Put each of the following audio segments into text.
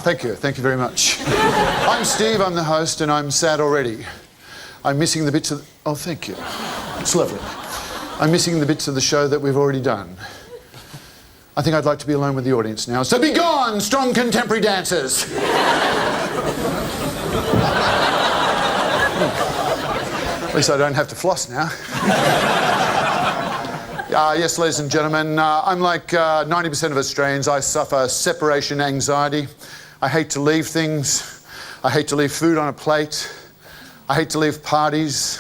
Thank you very much. I'm Steve, I'm the host, and I'm sad already. I'm missing the bits of... Oh, thank you. It's lovely. I'm missing the bits of the show that we've already done. I think I'd like to be alone with the audience now. So be gone, strong contemporary dancers! At least I don't have to floss now. Yes, ladies and gentlemen, I'm like 90% of Australians. I suffer separation anxiety. I hate to leave things. I hate to leave food on a plate. I hate to leave parties.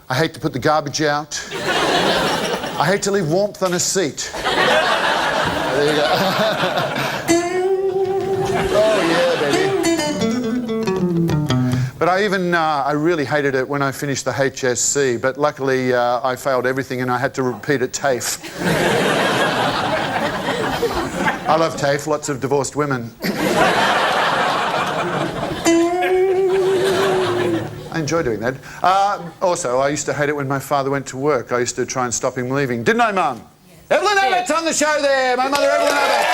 I hate to put the garbage out. I hate to leave warmth on a seat. There you go. Oh, yeah, baby. But I really hated it when I finished the HSC, but luckily I failed everything and I had to repeat at TAFE. I love TAFE, lots of divorced women. I enjoy doing that. Also, I used to hate it when my father went to work. I used to try and stop him leaving. Didn't I, Mum? Yes. Evelyn Abbott's on the show there. My mother, Evelyn Abbott.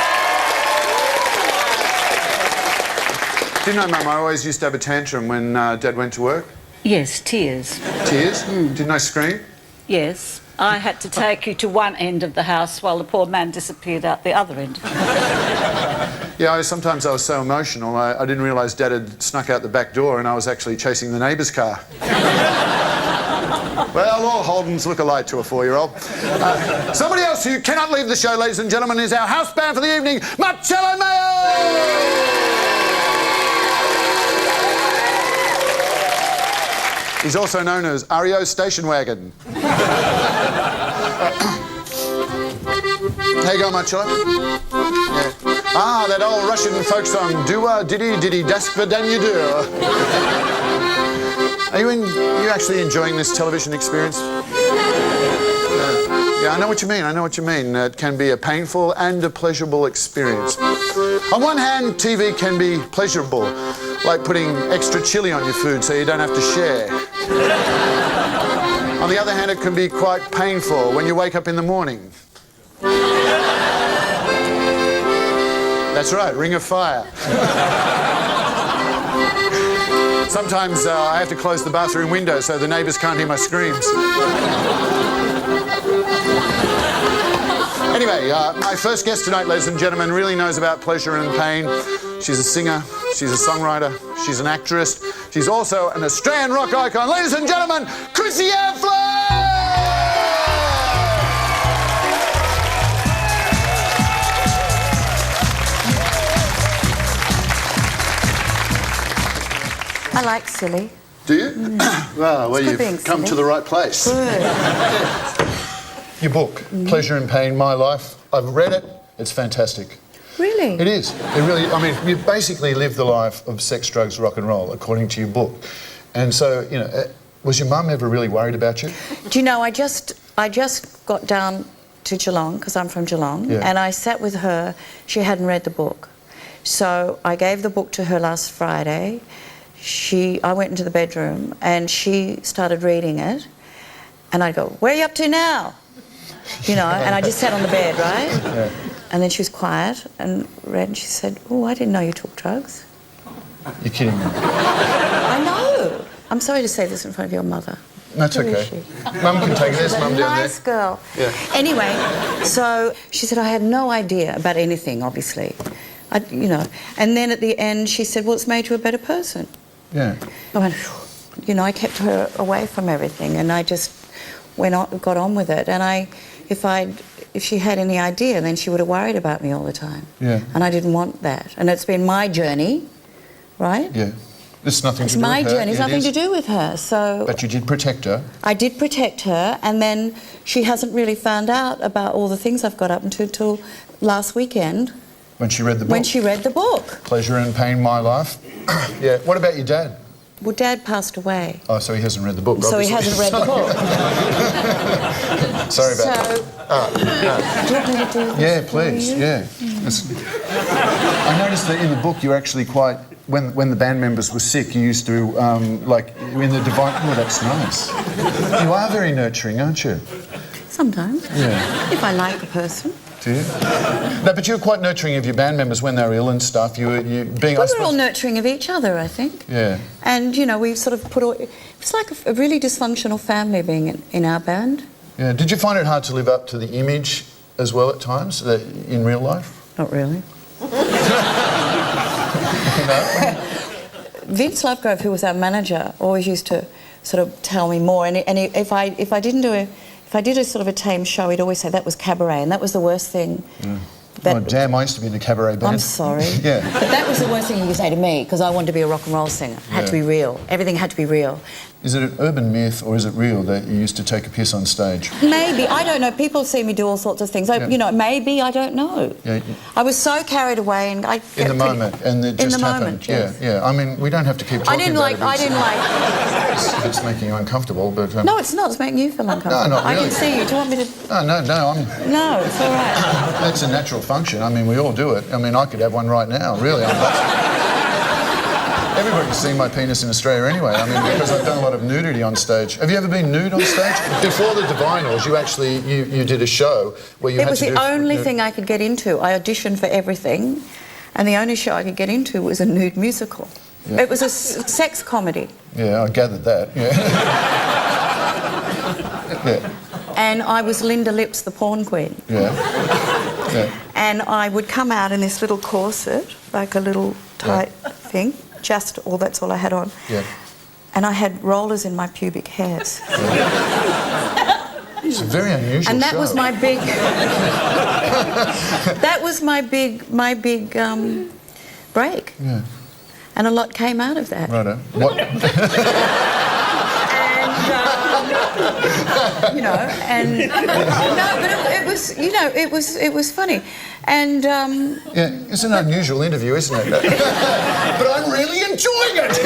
Didn't I, Mum? I always used to have a tantrum when Dad went to work. Yes, tears. Tears? Didn't I scream? Yes. I had to take you to one end of the house while the poor man disappeared out the other end. Yeah, sometimes I was so emotional, I didn't realise Dad had snuck out the back door and I was actually chasing the neighbour's car. Well, all Holdens look alike to a 4-year-old. Somebody else who cannot leave the show, ladies and gentlemen, is our house band for the evening, Marcello Mayo! He's also known as REO Station Wagon. How you going, Marcello? Yeah. Ah, that old Russian folk song, do-a, diddy, daskva-dan you do. Are you actually enjoying this television experience? Yeah, I know what you mean. It can be a painful and a pleasurable experience. On one hand, TV can be pleasurable, like putting extra chili on your food so you don't have to share. On the other hand, it can be quite painful when you wake up in the morning. That's right, Ring of Fire. Sometimes I have to close the bathroom window so the neighbours can't hear my screams. Anyway, my first guest tonight, ladies and gentlemen, really knows about pleasure and pain. She's a singer, she's a songwriter, she's an actress, she's also an Australian rock icon. Ladies and gentlemen, Chrissy Amphlett! I like silly. Do you? Well, you've come to the right place. Good. Your book, Pleasure and Pain, My Life, I've read it. It's fantastic. Really? It is. It really, I mean, you basically live the life of sex, drugs, rock and roll, according to your book. And so, you know, was your mum ever really worried about you? Do you know, I just got down to Geelong, because I'm from Geelong, and I sat with her. She hadn't read the book. So I gave the book to her last Friday. I went into the bedroom and she started reading it, and I'd go, "Where are you up to now?" You know, and I just sat on the bed, right? Yeah. And then she was quiet and read, and she said, "Oh, I didn't know you took drugs." You're kidding me. I know. I'm sorry to say this in front of your mother. That's okay. Mum can take this, Mum down there. Nice girl. Yeah. Anyway, so she said, I had no idea about anything, obviously. You know, and then at the end she said, "Well, it's made you a better person." Yeah. I went, you know, I kept her away from everything, and I just got on with it. And if she had any idea, then she would have worried about me all the time. Yeah. And I didn't want that. And it's been my journey, right? Yeah. It's nothing to do with her. It's my journey. It's nothing to do with her. So. But you did protect her. I did protect her, and then she hasn't really found out about all the things I've got up until last weekend. When she read the book? When she read the book. Pleasure and Pain, My Life. Yeah. What about your dad? Well, Dad passed away. Oh, so he hasn't read the book, So obviously. he hasn't read the book. Sorry about that. Do you want me to do this? Yeah, please, yeah. I noticed that in the book you actually quite... When the band members were sick, you used to, like, in the divine... Oh, that's nice. You are very nurturing, aren't you? Sometimes. Yeah. If I like a person. Do you? No, but you were quite nurturing of your band members when they were ill and stuff. You were being. We were all nurturing of each other, I think. Yeah. And you know, we sort of it's like a really dysfunctional family being in our band. Yeah. Did you find it hard to live up to the image as well at times in real life? Not really. No? Vince Lovegrove, who was our manager, always used to sort of tell me more. And if I did a sort of a tame show, he'd always say that was cabaret, and that was the worst thing. Mm. Oh, damn, I used to be in a cabaret band. I'm sorry. Yeah. But that was the worst thing he could say to me, because I wanted to be a rock and roll singer. It had to be real. Everything had to be real. Is it an urban myth or is it real that you used to take a piss on stage? Maybe. I don't know. People see me do all sorts of things. You know, maybe. I don't know. Yeah. I was so carried away and I... In the moment. And it just happened. Moment, yes. Yeah. I mean, we don't have to keep talking about it. I didn't like... If it's making you uncomfortable, but... No, it's not. It's making you feel uncomfortable. No, not really. I can see you. Do you want me to... No, No, it's all right. That's a natural function. I mean, we all do it. I mean, I could have one right now, really. Everybody's seen my penis in Australia anyway. I mean, because I've done a lot of nudity on stage. Have you ever been nude on stage? Before the Divinals, you actually you did a show where you had to do... It was the only thing I could get into. I auditioned for everything, and the only show I could get into was a nude musical. Yeah. It was a sex comedy. Yeah, I gathered that. Yeah. Yeah. And I was Linda Lips, the porn queen. Yeah. Yeah. And I would come out in this little corset, like a little tight thing. That's all I had on. Yeah. And I had rollers in my pubic hairs. Yeah. It's a very unusual and that show. was my big... that was my big break. Yeah. And a lot came out of that. Righto. What? You know, and no, but it was, you know, it was funny, and yeah, it's an unusual interview, isn't it? But I'm really enjoying it.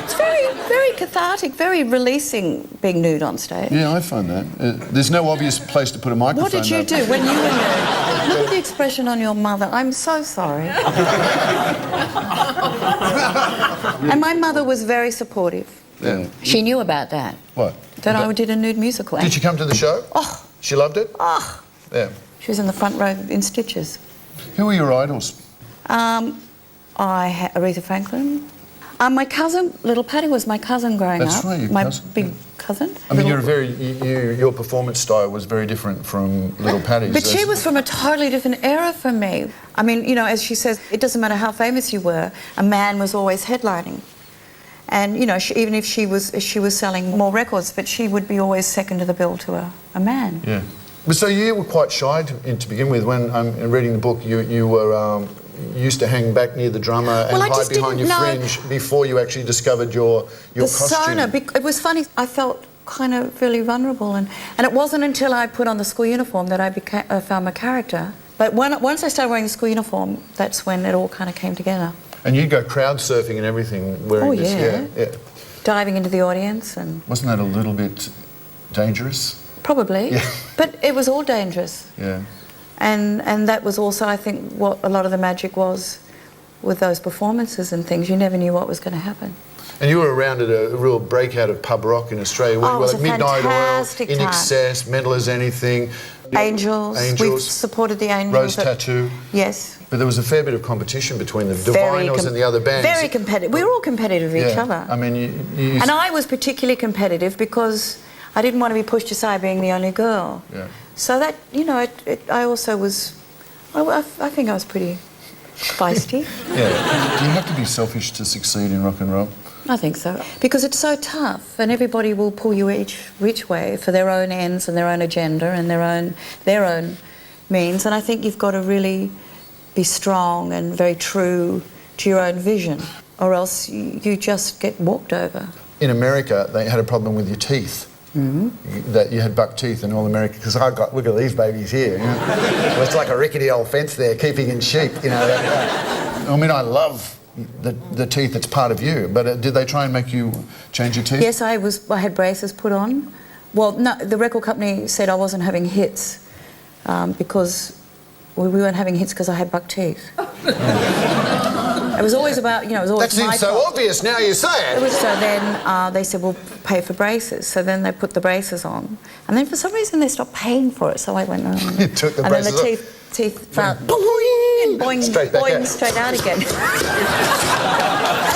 It's very cathartic, very releasing being nude on stage. Yeah, I find that. There's no obvious place to put a microphone. What did you do when you were nude? Look at the expression on your mother. I'm so sorry. And my mother was very supportive. Yeah. She knew about that. What? That I did a nude musical. Did she come to the show? Oh. She loved it? Oh. Yeah. She was in the front row in stitches. Who were your idols? Aretha Franklin. My cousin, Little Patty, was my cousin growing up. That's right, your my cousin. Big cousin. I mean, your performance style was very different from Little Patty's. But she was from a totally different era from me. I mean, you know, as she says, it doesn't matter how famous you were, a man was always headlining. And, you know, even if she was selling more records, but she would be always second to the bill to a man. Yeah. But so you were quite shy to begin with. When I'm reading the book, you were used to hang back near the drummer and hide behind your fringe before you actually discovered your costume. It was funny. I felt kind of really vulnerable, and it wasn't until I put on the school uniform that I found my character. But once I started wearing the school uniform, that's when it all kind of came together. And you'd go crowd surfing and everything wearing this. Yeah. Diving into the audience and... Wasn't that a little bit dangerous? Probably. Yeah. But it was all dangerous. Yeah. And that was also, I think, what a lot of the magic was with those performances and things. You never knew what was going to happen. And you were around at a real breakout of pub rock in Australia. It was like a Midnight Oil, fantastic In time. Excess, Mental as Anything. Angels. We've supported the Angels. Rose Tattoo. Yes. But there was a fair bit of competition between the Divinals and the other bands. Very competitive. We were all competitive with each other. I mean, you and I was particularly competitive because I didn't want to be pushed aside being the only girl. Yeah. So that, you know, I also was... I think I was pretty feisty. Yeah. Do you have to be selfish to succeed in rock and roll? I think so. Because it's so tough and everybody will pull you which way for their own ends and their own agenda and their own means. And I think you've got to really be strong and very true to your own vision, or else you just get walked over. In America, they had a problem with your teeth. Mm-hmm. That you had buck teeth in all America, because look at these babies here. You know? Well, it's like a rickety old fence there, keeping in sheep. You know. I mean, I love the teeth that's part of you, but did they try and make you change your teeth? Yes, I had braces put on. Well, no, the record company said I wasn't having hits because we weren't having hits because I had buck teeth. It was always about, you know, it was always That my seems so fault. obvious now you say It it. was, so then they said, we'll pay for braces. So then they put the braces on. And then for some reason they stopped paying for it. So I went, oh. You took the and then braces the off. teeth fell, boing, boing, Straight back boing, out. straight out again. And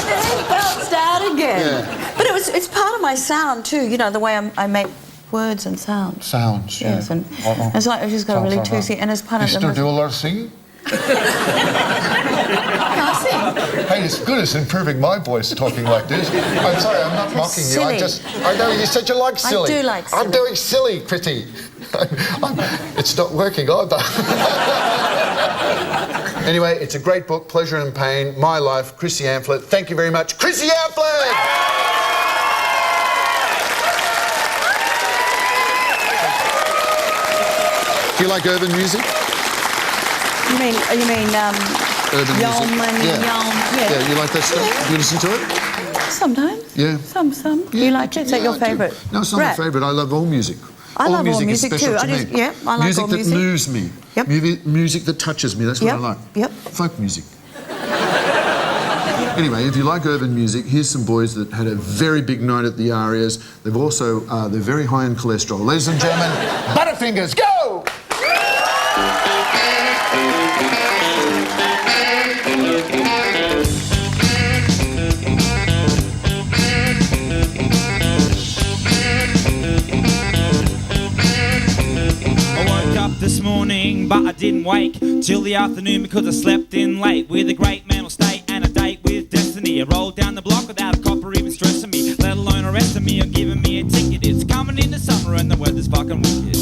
then they bounced out again. Yeah. But it's part of my sound too, you know, the way I make words and sounds. Sounds, yeah. Yes, and it's like I've just got a really toothy, and it's part You of still do a lot of singing? Hey, it's good. It's improving my voice talking like this. I'm sorry, I'm not mocking you. I know you said you like silly. I do like silly. I'm doing silly, Chrissy. It's not working either. Anyway, it's a great book, Pleasure and Pain, My Life, Chrissy Amphlett. Thank you very much, Chrissy Amphlett! Do you like urban music? You mean Urban Yom music? and Yeah. Yom? Yeah, you like that stuff? Yeah. Do you listen to it? Sometimes. Yeah. Some. Yeah, You like it? Is that your I do. favourite? No, it's not Rap? my favourite. I love all music. I love all music music is special too. to me. Yeah, I like music all that music. moves me. Yep. Music that touches me. That's what I like. Yep. Folk music. Anyway, if you like urban music, here's some boys that had a very big night at the Arias. They've also, they're very high in cholesterol. Ladies and gentlemen, Butterfingers, go! This morning, but I didn't wake till the afternoon because I slept in late with a great mental state and a date with destiny. I rolled down the block without a copper even stressing me, let alone arresting me or giving me a ticket. It's coming into summer and the weather's fucking wicked,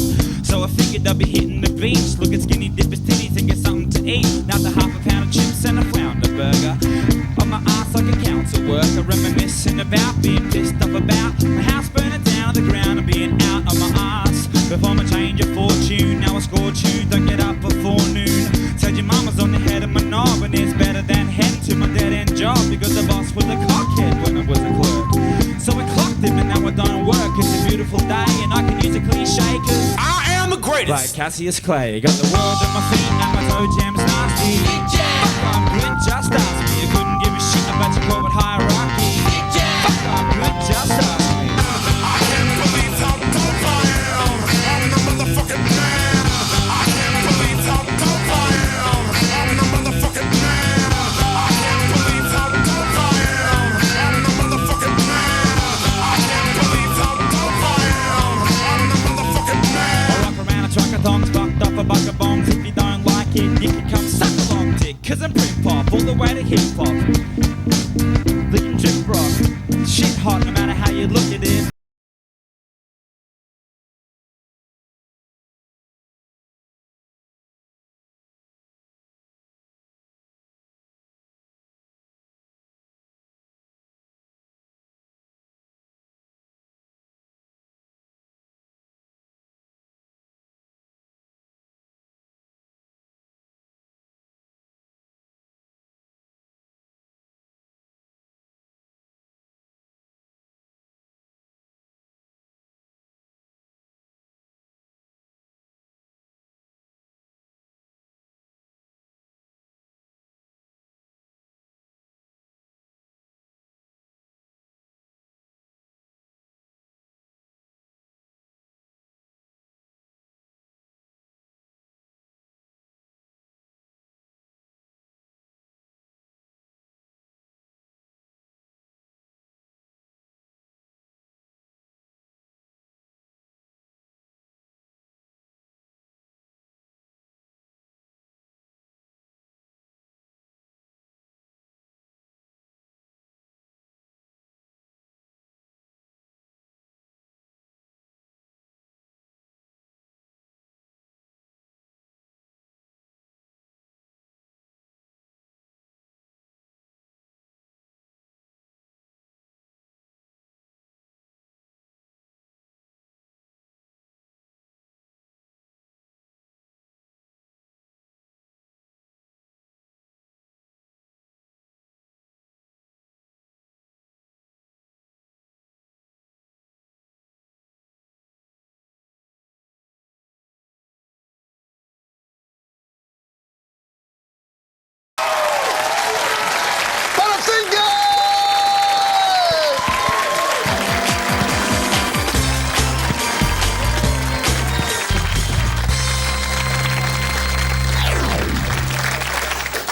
so I figured I'd be hitting the beach, look at skinny dippers' titties and get something to eat. Now the half a pound of chips and a flounder burger on my ass like a council worker, reminiscing about being pissed off about my house burning down to the ground and being out on my ass before my change of fortune. Now I score tune, don't get up before noon. Said your mama's on the head of my knob, and it's better than heading to my dead-end job because the boss was a cockhead when I was a clerk. So I clocked him and now I don't work. It's a beautiful day and I can use a cliche cause I am the greatest. like Cassius Clay. Got the world at my feet and my toe jam's nasty. Fuck, I'm good, just ask me. I couldn't give a shit about your corporate hierarchy. Fuck, I'm good, just ask me. I can't believe how dope I am. I'm the motherfucking man. I can't believe how dope I am. I'm the motherfucking man. I can't believe how dope I am. I'm the motherfucking man. I can't believe how dope I am. I'm the motherfucking man. I rock around a truck of thongs, fucked off a bucket of bombs. If you don't like it, you can come suck along, dick. Cause I'm Brit pop, all the way to hip hop. Licking trip rock. Shit hot, no matter how you look at it.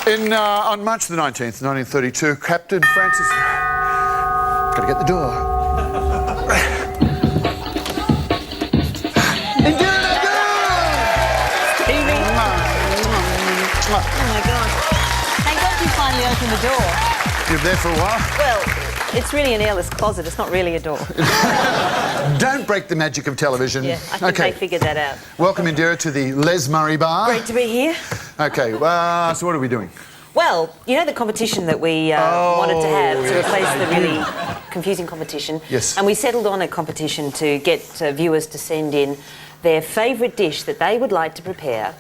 On March the 19th, 1932, Captain Francis... Gotta get the door. Oh my God. Thank God you finally opened the door. You're there for a while? Well, it's really an airless closet. It's not really a door. Don't break the magic of television. Yeah, I think they figured that out. Welcome, Indira, to the Les Murray Bar. Great to be here. Okay, so what are we doing? Well, you know the competition that we wanted to have to replace the really confusing competition? Yes. And we settled on a competition to get viewers to send in their favourite dish that they would like to prepare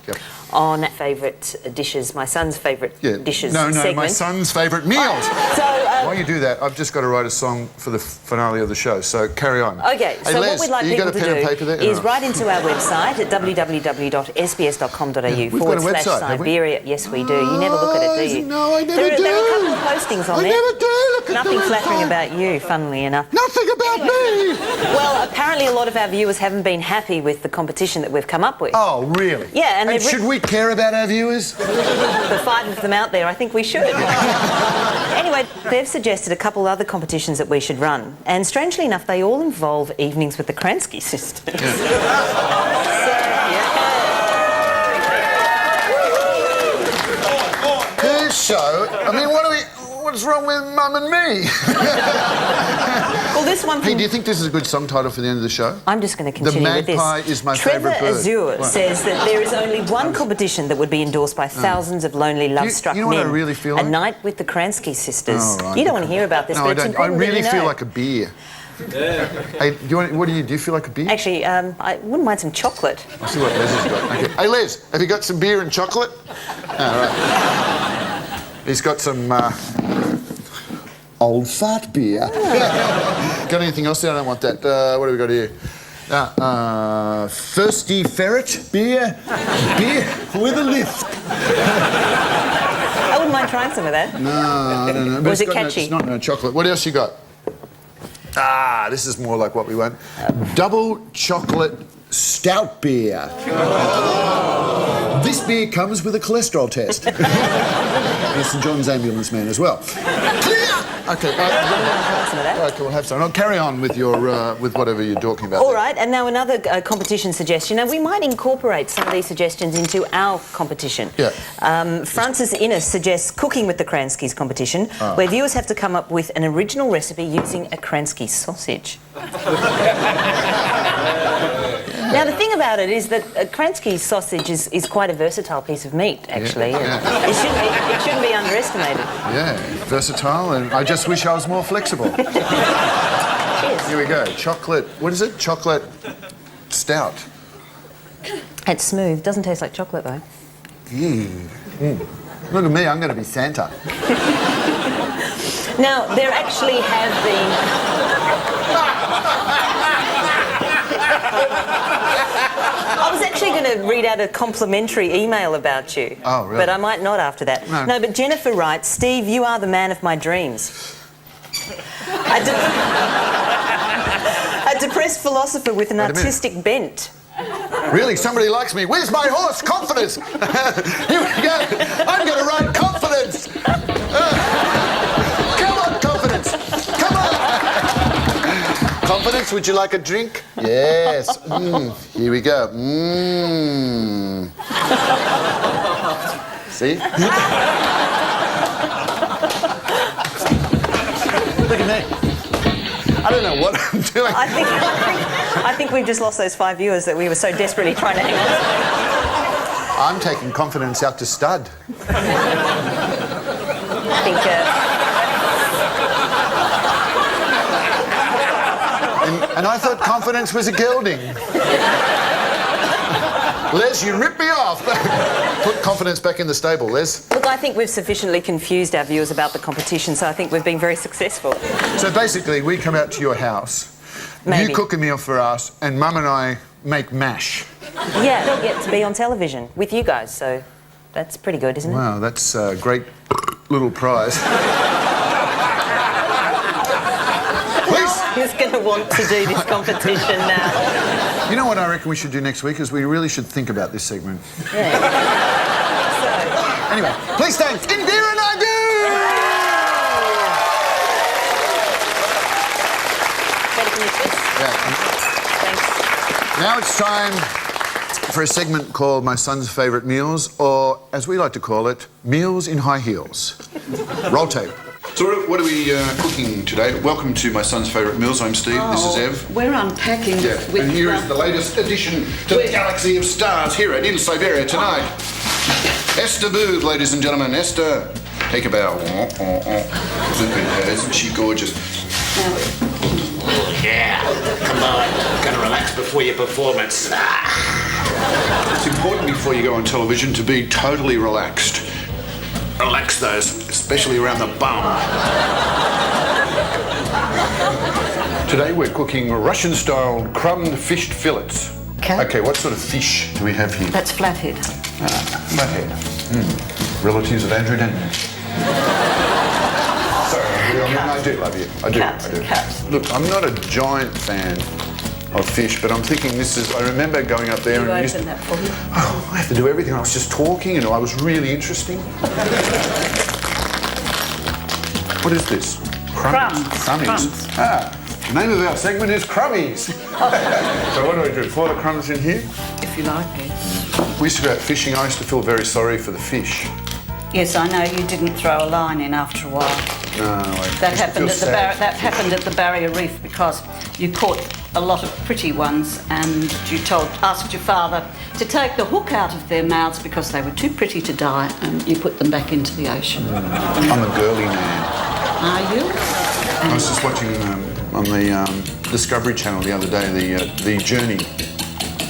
on favourite dishes, my son's favourite dishes segment. My son's favourite meals. So, while you do that, I've just got to write a song for the finale of the show, so carry on. Okay, hey, so Les, what we'd like you people got a to pen and do paper there? is write into our website at www.sbs.com.au/Siberia. Yes, we do. You never look at it, do you? No, I never do. There are a couple of postings on there. I never do look at Nothing flattering about you, funnily enough. Nothing about me! Well, apparently a lot of our viewers haven't been happy with the competition that we've come up with. Oh, really? Yeah, and should we care about our viewers? The 5 of them out there, I think we should. Anyway, they've suggested a couple other competitions that we should run, and strangely enough, they all involve evenings with the Kransky sisters. This show? I mean, what's wrong with Mum and me? Well, this one... Hey, do you think this is a good song title for the end of the show? I'm just going to continue with this. The magpie is my favourite bird. Trevor Azure says that there is only one competition that would be endorsed by thousands of lonely, love-struck men. You know what I really feel like? A night with the Kransky sisters. Oh, right. You don't want to hear about this, No, but I it's don't. I important really that you feel know. like a beer. Hey, do you feel like a beer? Actually, I wouldn't mind some chocolate. I'll see what Les has got. Okay. Hey, Les, have you got some beer and chocolate? All right. He's got some old fart beer. Got anything else there? I don't want that. What do we got here? Thirsty ferret beer. Beer with a lift. I wouldn't mind trying some of that. No, I don't know. But Was it it's got catchy? it's not no chocolate. What else you got? This is more like what we want. Double chocolate stout beer. This beer comes with a cholesterol test. There's St John's ambulance man as well. Okay. Okay, we'll have some. I'll carry on with your with whatever you're talking about. All right, and now another competition suggestion. Now, we might incorporate some of these suggestions into our competition. Yeah. Francis Innes suggests cooking with the Kranskys competition, where viewers have to come up with an original recipe using a Kransky sausage. Now, the thing about it is that a Kransky sausage is quite a versatile piece of meat, actually. Yeah. It shouldn't be underestimated. Yeah, versatile, and I just wish I was more flexible. Yes. Here we go. Chocolate. What is it? Chocolate stout. It's smooth. Doesn't taste like chocolate, though. Look at me. I'm going to be Santa. Now, there actually have been... I was actually going to read out a complimentary email about you. Oh, really? But I might not after that. No, but Jennifer writes, Steve, you are the man of my dreams. A depressed philosopher with an artistic bent. Really? Somebody likes me. Where's my horse? Confidence. Here we go. I'm going to write confidence. Come on, confidence. Come on. Confidence, would you like a drink? Yes. Here we go. See? Look at me. I don't know what I'm doing. I think we've just lost those 5 viewers that we were so desperately trying to hang on to. I'm taking confidence out to stud. I think... And I thought confidence was a gelding. Les, you ripped me off. Put confidence back in the stable, Les. Look, I think we've sufficiently confused our viewers about the competition, so I think we've been very successful. So basically, we come out to your house, Maybe. you cook a meal for us, and Mum and I make MASH. Yeah, they'll get to be on television with you guys, so that's pretty good, isn't it? Wow, that's a great little prize. Who's going to want to do this competition now? You know what I reckon we should do next week is we really should think about this segment. Yeah. So, Anyway, please thank Indira Naidu! Thanks. Now it's time for a segment called My Son's Favourite Meals, or as we like to call it, Meals in High Heels. Roll tape. So what are we cooking today? Welcome to My Son's Favourite Meals. I'm Steve, this is Ev. We're unpacking with... And here is the latest addition to the galaxy of stars here at In Siberia tonight. Esther Booth, ladies and gentlemen. Esther, take a bow. Look at her, isn't she gorgeous? Oh, yeah. Come on. Gotta relax before your performance. It's important before you go on television to be totally relaxed. Relax those, especially around the bum. Today we're cooking Russian-style crumbed fish fillets. Okay, what sort of fish do we have here? That's flathead. Flathead. Relatives of Andrew Denton. Sorry, I do love you. I do. Cat. Look, I'm not a giant fan of fish, but I'm thinking this is... I remember going up there You and... open that for me? Oh, I have to do everything. I was just talking and I was really interesting. What is this? Crumbs. Crummies. The name of our segment is Crummies. So what do? Pour the crumbs in here? If you like it. We used to go out fishing. I used to feel very sorry for the fish. Yes, I know you didn't throw a line in after a while. No, That happened at the Barrier Reef because you caught a lot of pretty ones and you asked your father to take the hook out of their mouths because they were too pretty to die, and you put them back into the ocean. I'm a girly man. Are you? I was just watching on the Discovery Channel the other day the journey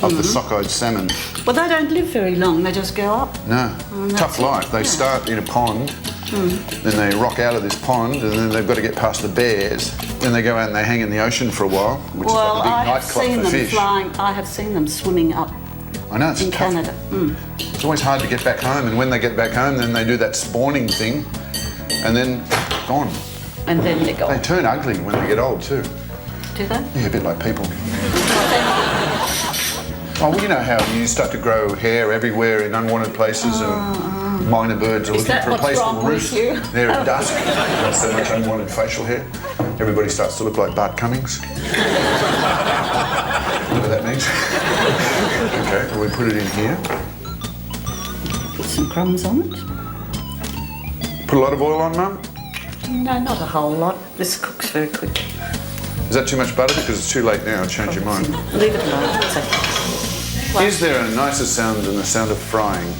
of the sockeyed salmon. Well, they don't live very long. They just go up. No, tough life. They start in a pond, then they rock out of this pond, and then they've got to get past the bears. Then they go out and they hang in the ocean for a while, which is like a big nightclub for fish. I have seen them swimming up I know, it's in tough. Canada. It's always hard to get back home, and when they get back home, then they do that spawning thing, and then gone. And then they go. They turn ugly when they get old too. Do they? Yeah, a bit like people. Oh, well, you know how you start to grow hair everywhere in unwanted places, and minor birds are Is looking that for a what's place to wrong with roost. you? They're at dusk. Not so much unwanted facial hair. Everybody starts to look like Bart Cummings. Whatever that means. Okay, well, we put it in here. Put some crumbs on it. Put a lot of oil on, Mum? No, not a whole lot. This cooks very quickly. Is that too much butter? Because it's too late now. I'll change your mind. Leave it alone. It's okay. Is there a nicer sound than the sound of frying?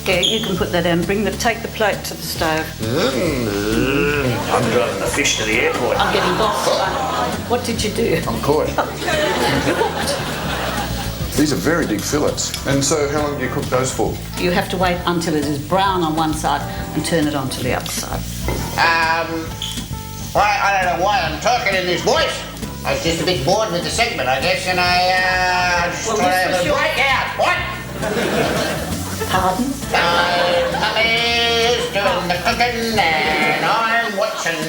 Yeah, you can put that in. Take the plate to the stove. I'm driving the fish to the airport. I'm getting boxed. What did you do? I'm caught. You hooked. These are very big fillets. And so how long do you cook those for? You have to wait until it is brown on one side and turn it onto the other side. Why, I don't know why I'm talking in this voice. I was just a bit bored with the segment, I guess, and I just Well, thought I this would was break out. What? Pardon? Mummy's doing the cooking and I'm watching.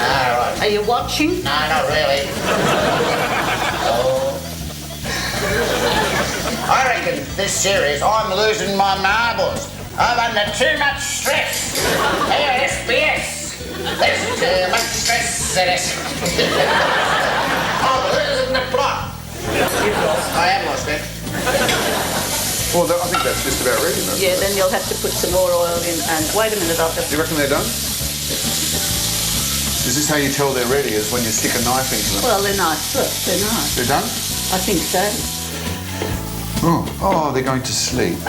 All right. Are you watching? No, not really. Oh. I reckon this series I'm losing my marbles. I'm under too much stress. Here, SBS. There's too much stress in it. I'm losing the plot. I have lost it. Well, I think that's just about ready, though. Yeah, then you'll have to put some more oil in. And wait a minute, I'll just... Do you reckon they're done? Is this how you tell they're ready, is when you stick a knife into them? Well, they're nice. Look, they're nice. They're done? I think so. Oh, they're going to sleep.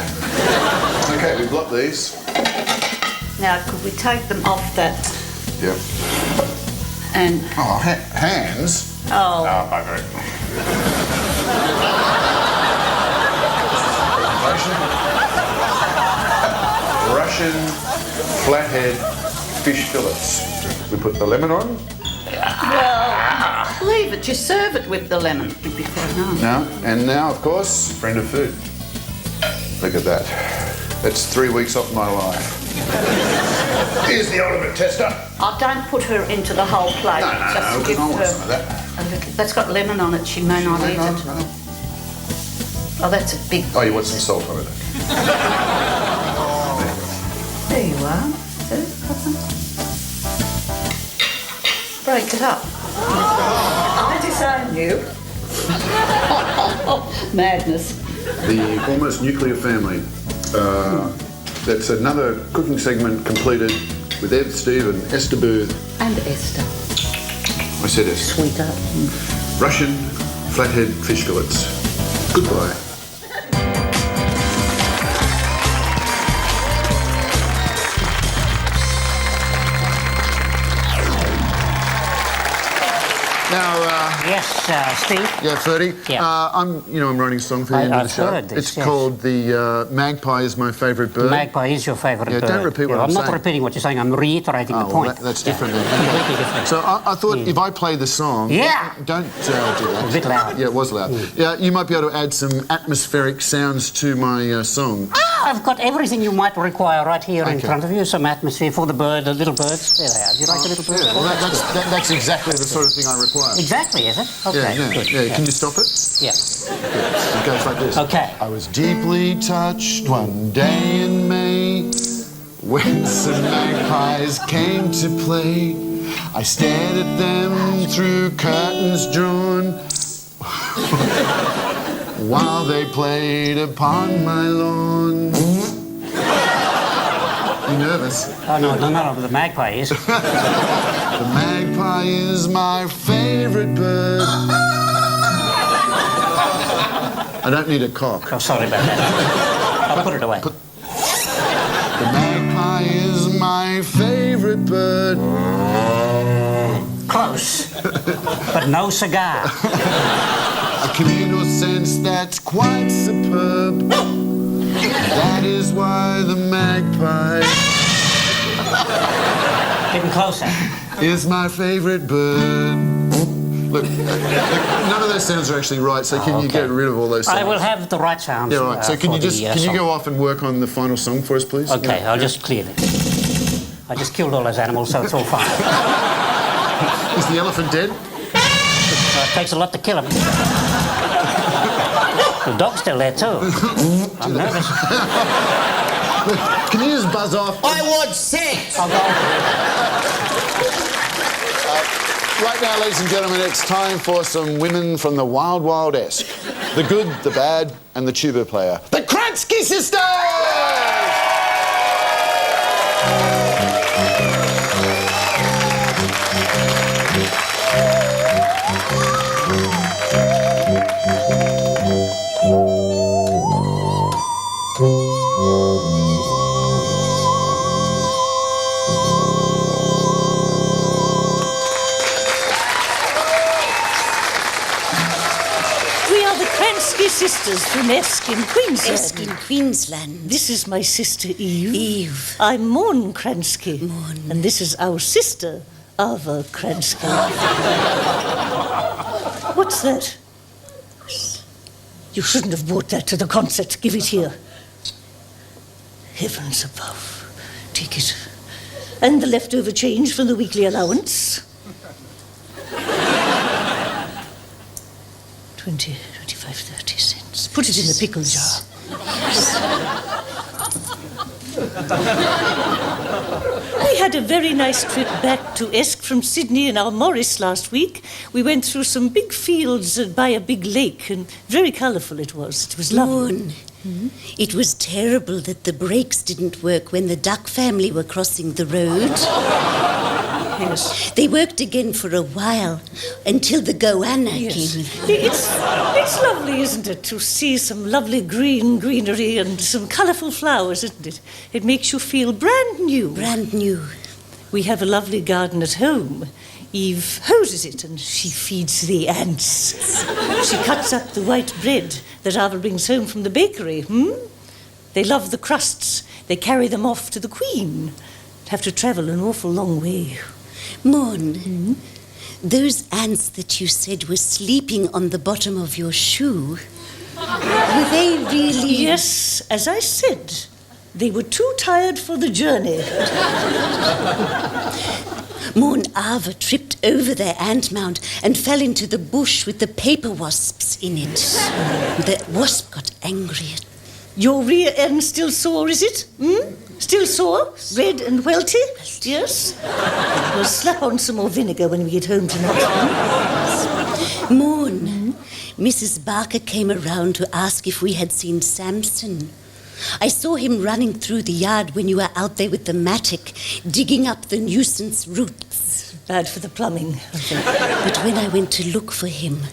Okay, we've got these. Now, could we take them off that Yeah. and... Oh, hands? Oh, Okay. Russian flathead fish fillets. We put the lemon on. well, leave it. You serve it with the lemon. It'd be quite nice. And now, of course, friend of food. Look at that. That's 3 weeks off my life. Here's the ultimate tester. Oh, don't put her into the whole plate. No, Just because give I want her some of that. a little. That's got lemon on it. She may not eat it. No. Oh, that's a big... Oh, you want some salt on it? Break it up. I disown you. Madness. The Almost Nuclear Family. That's another cooking segment completed with Ed, Steve and Esther Booth. And Esther. I said Esther. Sweetheart. Russian flathead fish fillets. Goodbye. Now, Yes, Steve. yeah, Ferdy. Yeah. I'm writing a song for the end of the I've show. heard this, It's yes. called the Magpie is my favourite bird. Magpie is your favourite Yeah, bird. don't repeat what I'm I'm not saying. repeating what you're saying. I'm reiterating the Oh, point. well, that's different then. Completely different. So I thought if I play the song, Yeah. don't do that. A bit loud. Yeah, it was loud. Yeah, you might be able to add some atmospheric sounds to my song. I've got everything you might require right here in Okay. front of you. Some atmosphere for the bird, the little birds. There they are. Do you like the little birds? Yeah, well, that's exactly the sort of thing I require. Exactly, is it? Okay, Yeah. good. Yeah. Can you stop it? Yeah. It goes like this. Okay. I was deeply touched one day in May when some magpies came to play. I stared at them through curtains drawn while they played upon my lawn. You nervous? Oh, no, the magpie is. The magpie is my favourite bird. I don't need a cock. Oh, sorry about that. I'll put it away. The magpie is my favourite bird. Close, but no cigar. A communal sense that's quite superb. That is why the magpie Getting closer. is my favourite bird. Look, none of those sounds are actually right, so can you okay. get rid of all those sounds? I will have the right sounds. Yeah, right. So can for you just the, can you song. go off and work on the final song for us, please? Okay, Yeah. I'll just clear it. I just killed all those animals, so it's all fine. Is the elephant dead? It takes a lot to kill him. The dog's still there too. I'm nervous. Can you just buzz off? I want sex! I'll go. Right now, ladies and gentlemen, it's time for some women from the Wild Wild Esque. The good, the bad, and the tuba player. The Kransky sisters! We are the Kransky sisters from Esk in Queensland. Esk in Queensland. This is my sister Eve. Eve. I'm Morn Kransky. Morn. And this is our sister, Ava Kransky. What's that? You shouldn't have brought that to the concert. Give it here. Heavens above. Take it. And the leftover change from the weekly allowance. 20, 25, 30 cents. Put it in the pickle jar. We had a very nice trip back to Esk from Sydney in our Morris last week. We went through some big fields by a big lake, and very colourful it was. It was lovely. Morn. It was terrible that the brakes didn't work when the duck family were crossing the road. Yes. They worked again for a while, until the goanna Yes. came. It's lovely, isn't it, to see some lovely greenery and some colourful flowers, isn't it? It makes you feel brand new. Brand new. We have a lovely garden at home. Eve hoses it and she feeds the ants. She cuts up the white bread that Ava brings home from the bakery. They love the crusts. They carry them off to the Queen. Have to travel an awful long way. Morn, those ants that you said were sleeping on the bottom of your shoe, were they really... Yes, as I said, they were too tired for the journey. Morn, Ava tripped over their ant mound and fell into the bush with the paper wasps in it. The wasp got angry Your rear end still sore, is it? Still sore? Red and welty? Yes? We'll slap on some more vinegar when we get home tonight. Moon, Mrs. Barker came around to ask if we had seen Samson. I saw him running through the yard when you were out there with the mattock, digging up the nuisance roots. Bad for the plumbing, I think. But when I went to look for him,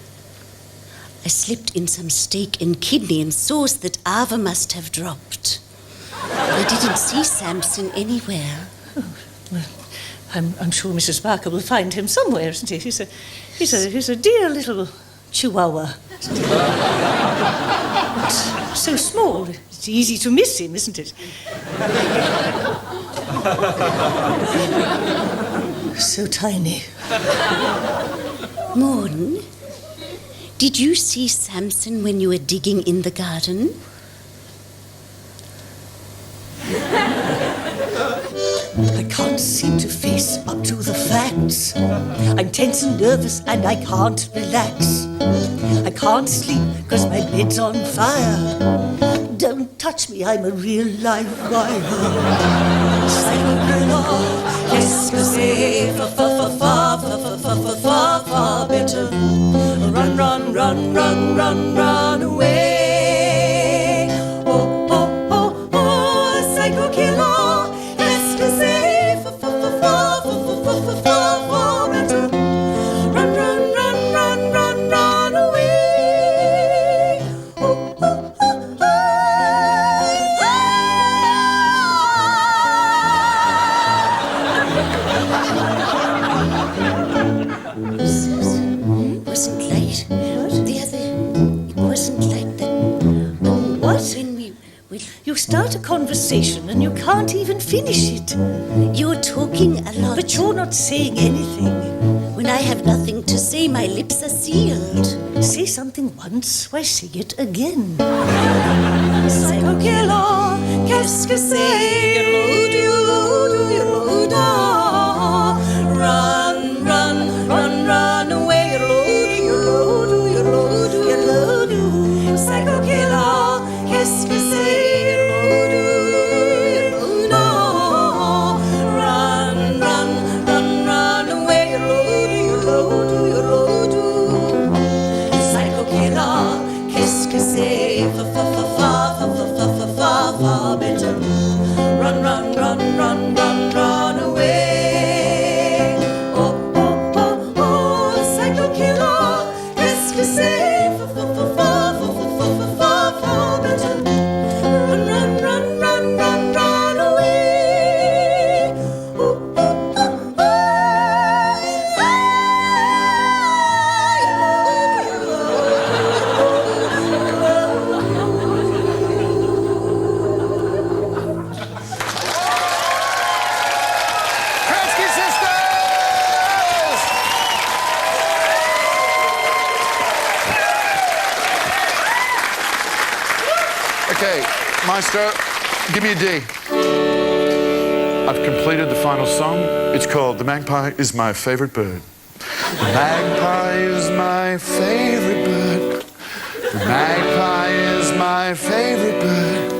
I slipped in some steak and kidney and sauce that Ava must have dropped. I didn't see Samson anywhere. Oh, well, I'm sure Mrs. Barker will find him somewhere, isn't he? He's a dear little chihuahua. But so small, it's easy to miss him, isn't it? So tiny. Moon, did you see Samson when you were digging in the garden? I can't seem to face up to the facts. I'm tense and nervous and I can't relax. I can't sleep because my bed's on fire. Don't touch me, I'm a real live wire. Qu'est-ce que c'est? Far better. Run, run, run, run, run, run away. Oh, oh, oh, oh, psycho killer. Qu'est-ce que c'est? Far better. Run, run, run, run, run, run away. Oh, oh, oh, Wasn't late. It wasn't like that. What? When You start a conversation and you can't even finish it. you're talking a lot. But you're not saying anything. When I have nothing to say, my lips are sealed. Say something once, why say it again? Psycho killer, qu'est-ce que c'est? Run, run, run, run away. Psycho killer, qu'est-ce que c'est? Run, run, run, run away. Psycho killer, qu'est-ce que c'est? Far better. Run, run, run, run, run, run away. Oh, oh, oh, oh, psycho killer, qu'est-ce que c'est? Far better. Run, run, run, run, run, run away. Oh, oh, oh, Kransky sisters! Okay, Maestro, give me a D. I've completed the final song. It's called The Magpie is My Favorite Bird. The magpie is my favorite bird. The magpie is my favorite bird.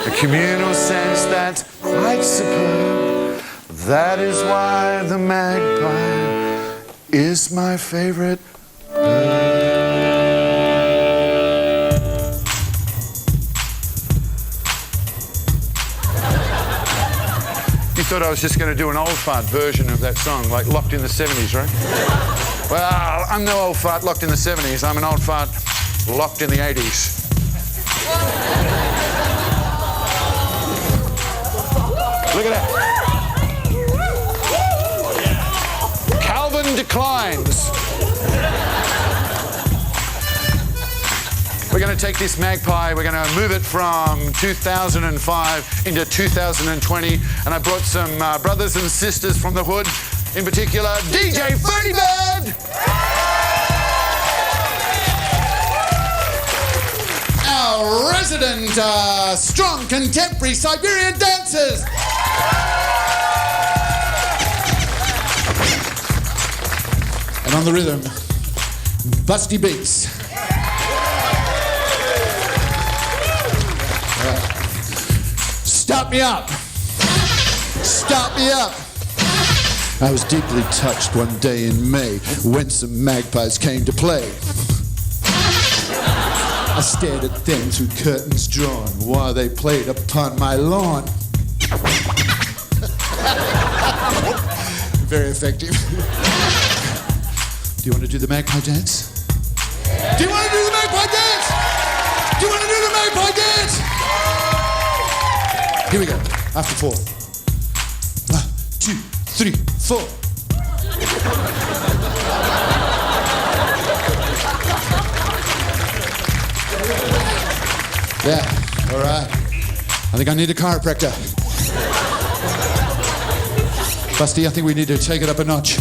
A communal sense that's quite superb. That is why the magpie is my favorite bird. You thought I was just going to do an old fart version of that song, like Locked in the 70s, right? Well, I'm no old fart locked in the 70s. I'm an old fart locked in the 80s. Look at that. Calvin declines. We're going to take this magpie, we're going to move it from 2005 into 2020, and I brought some brothers and sisters from the hood, in particular, DJ Ferdy Bird! Our resident strong contemporary Siberian dancers! And on the rhythm, Busty Beats. Start me up. Start me up. I was deeply touched one day in May when some magpies came to play. I stared at them through curtains drawn while they played upon my lawn. Very effective. Do you want to do the magpie dance? Do you want to do the magpie dance? Do you want to do the magpie dance? Here we go. After 4. 1, 2, 3, 4. Yeah, all right. I think I need a chiropractor. Busty, I think we need to take it up a notch.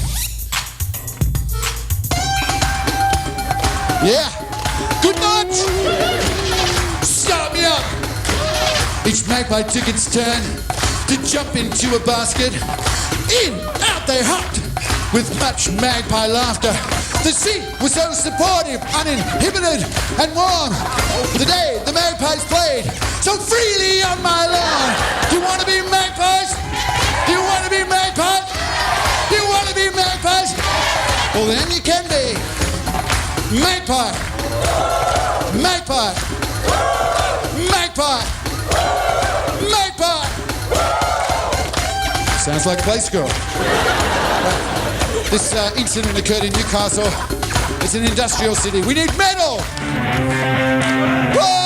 Yeah, good notch. Start me up. Each magpie took its turn to jump into a basket. In, out they hopped with much magpie laughter. The sea was so supportive, uninhibited and warm. The day the magpies played so freely on my lawn. Do you want to be magpies? Do you want to be magpies? Do you want to be magpies? Well, then you can be. Magpie. Magpie. Magpie. Magpie. Sounds like Play School. This incident occurred in Newcastle. It's an industrial city. We need metal! Whoa!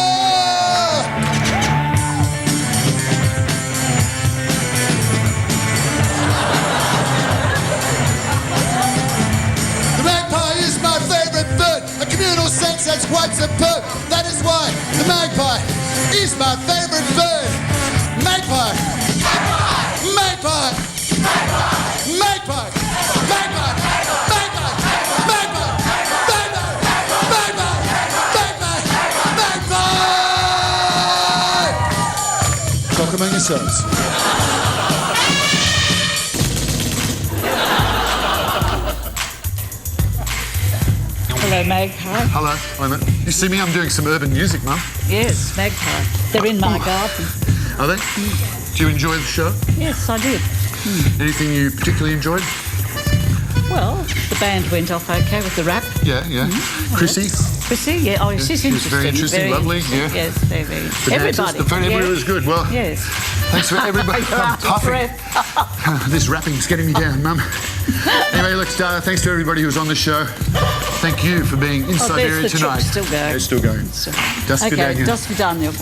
The magpie is my favorite bird. A communal sense that's quite superb. That is why the magpie is my favorite bird. Magpie! Magpie! Magpie! Magpie! Magpie! Talk among yourselves. Hello, magpie. Hello. Wait a minute. You see me? I'm doing some urban music, Mum. Yes, magpie. They're in my garden. Are they? Do you enjoy the show? Yes, I did. Anything you particularly enjoyed? Well, the band went off okay with the rap. Yeah. Chrissy? Chrissy, yeah. Oh, she's She was interesting. very interesting, lovely, yeah. Yes, very. Everybody. Everybody was good. Well, yes. Thanks for everybody. You're out of breath. This rapping's getting me down, Mum. Anyway, look, thanks to everybody who was on the show. Thank you for being in Siberia there's the tonight. trip still going. It's still going. Das Okay, das Vidania.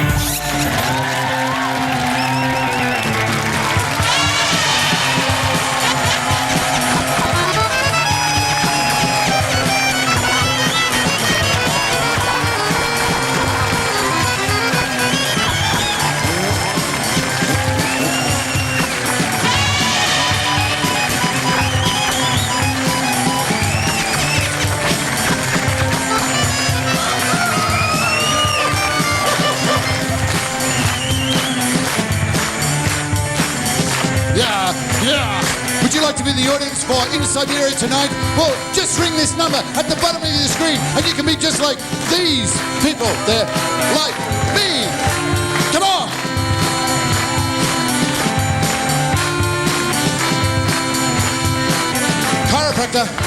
Would you like to be the audience for In Siberia tonight? Well, just ring this number at the bottom of your screen and you can be just like these people. They're like me. Come on. Chiropractor.